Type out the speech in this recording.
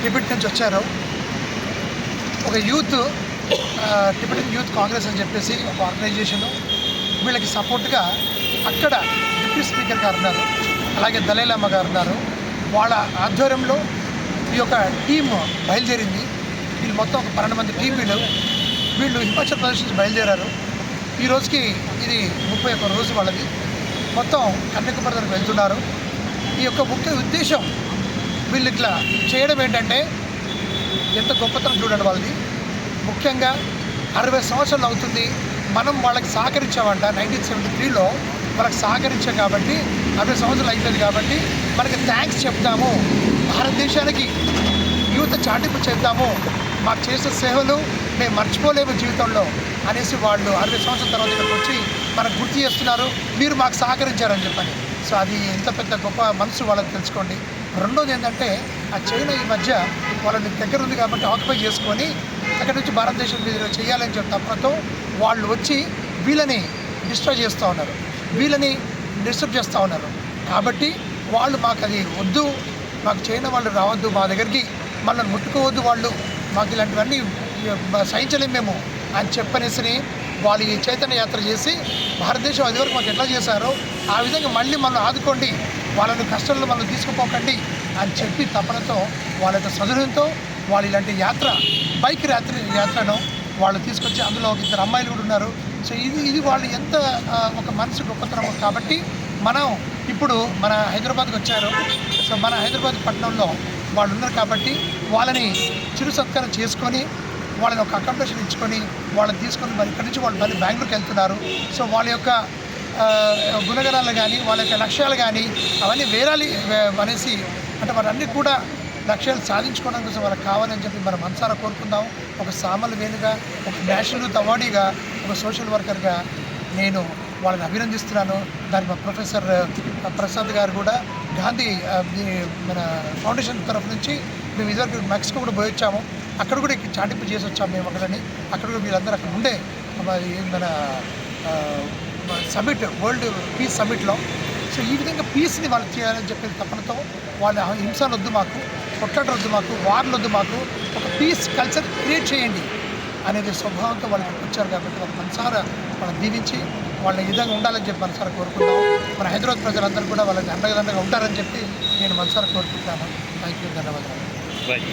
Tibet నుంచి వచ్చారు. ఒక యూత్ టిబెటన్ యూత్ కాంగ్రెస్ అని చెప్పేసి ఒక ఆర్గనైజేషను వీళ్ళకి సపోర్ట్గా అక్కడ డిప్యూటీ స్పీకర్ గారు ఉన్నారు, అలాగే దలైలామ గారు ఉన్నారు. వాళ్ళ ఆధ్వర్యంలో ఈ యొక్క టీమ్ బయలుదేరింది. వీళ్ళు మొత్తం ఒక 12 మంది టీం. వీళ్ళు హిమాచల్ ప్రదేశ్ నుంచి బయలుదేరారు. ఈ రోజుకి ఇది 31 రోజు వాళ్ళది. మొత్తం కన్యాకుమారికి వెళ్తున్నారు. ఈ యొక్క ముఖ్య ఉద్దేశం వీళ్ళు ఇట్లా చేయడం ఏంటంటే, ఎంత గొప్పతనం చూడండి వాళ్ళది. ముఖ్యంగా 60 సంవత్సరాలు అవుతుంది మనం వాళ్ళకి సహకరించామంట. 1973లో వాళ్ళకి సహకరించాం కాబట్టి 60 సంవత్సరాలు అయిపోయింది కాబట్టి మనకి థ్యాంక్స్ చెప్తాము, భారతదేశానికి యువత చాటింపు చేద్దాము, మాకు చేసే సేవలు మేము మర్చిపోలేము జీవితంలో అనేసి వాళ్ళు 60 సంవత్సరాల తర్వాత ఇక్కడికి వచ్చి మనకు గుర్తు చేస్తున్నారు, మీరు మాకు సహకరించారని చెప్పని. సో అది ఎంత పెద్ద గొప్ప మనసు వాళ్ళకి తెలుసుకోండి. రెండోది ఏంటంటే, ఆ చైనా ఈ మధ్య వాళ్ళని దగ్గర ఉంది కాబట్టి ఆక్యుపై చేసుకొని అక్కడి నుంచి భారతదేశం మీద చేయాలని చెప్పి తప్పనతో వాళ్ళు వచ్చి వీళ్ళని డిస్ట్రాయ్ చేస్తూ ఉన్నారు, వీళ్ళని డిస్టర్బ్ చేస్తూ ఉన్నారు. కాబట్టి వాళ్ళు మాకు అది వద్దు, మాకు చైనా వాళ్ళు రావద్దు మా దగ్గరికి, మనల్ని ముట్టుకోవద్దు, వాళ్ళు మాకు ఇలాంటివన్నీ సహించలేము మేము అని చెప్పనేసి వాళ్ళు ఈ చైతన్య యాత్ర చేసి భారతదేశం అది వరకు మాకు ఎట్లా చేశారో ఆ విధంగా మళ్ళీ మనం ఆదుకోండి, వాళ్ళని కష్టాల్లో మనం తీసుకుపోకండి అని చెప్పి తపనతో వాళ్ళ యొక్క సదునంతో వాళ్ళు ఇలాంటి బైక్ యాత్రను వాళ్ళు తీసుకొచ్చి అందులో 2 అమ్మాయిలు కూడా ఉన్నారు. సో ఇది వాళ్ళు ఎంత ఒక మనసు గొప్పతనం. కాబట్టి మనం ఇప్పుడు మన హైదరాబాద్కి వచ్చారు. సో మన హైదరాబాద్ పట్టణంలో వాళ్ళు ఉన్నారు కాబట్టి వాళ్ళని చిరు సత్కారం చేసుకొని వాళ్ళని ఒక అకామిడేషన్ ఇచ్చుకొని వాళ్ళని తీసుకొని మరి ఇక్కడి నుంచి వాళ్ళు మళ్ళీ బెంగళూరుకి వెళ్తున్నారు. సో వాళ్ళ యొక్క గుణగణాలు కానీ వాళ్ళ యొక్క లక్ష్యాలు కానీ అవన్నీ వేరాలి అనేసి, అంటే వాళ్ళన్నీ కూడా లక్ష్యాలు సాధించుకోవడం కోసం వాళ్ళకి కావాలని చెప్పి మనం మనసారా కోరుకుందాం. ఒక సామాన్య వేలుగా, ఒక నేషనల్ యూత్ అవార్డీగా, ఒక సోషల్ వర్కర్గా నేను వాళ్ళని అభినందిస్తున్నాను. దానికి మా ప్రొఫెసర్ ప్రసాద్ గారు కూడా గాంధీ మన ఫౌండేషన్ తరఫు నుంచి మేము ఇదివరకు మెక్సికో కూడా పోయి వచ్చాము. అక్కడ కూడా చాటింపు చేసి వచ్చాము మేము అక్కడని. అక్కడ కూడా వీళ్ళందరూ అక్కడ ఉండే మన సమిట్, వరల్డ్ పీస్ సమిట్లో. సో ఈ విధంగా పీస్ని వాళ్ళు చేయాలని చెప్పే తపనతో వాళ్ళ హింసలు వద్దు మాకు, కొట్లాట వద్దు మాకు, వార్లు వద్దు మాకు, ఒక పీస్ కల్చర్ క్రియేట్ చేయండి అనేది స్వభావంతో వాళ్ళకి వచ్చారు. కాబట్టి వాళ్ళ మనసారా వాళ్ళని దీవించి వాళ్ళ ఈ విధంగా ఉండాలని చెప్పి మనసారా కోరుకుంటాము. మన హైదరాబాద్ ప్రజలందరూ కూడా వాళ్ళకి అండగా ఉంటారని చెప్పి నేను మనసారా కోరుకుంటాను. థ్యాంక్ యూ, ధన్యవాదాలు.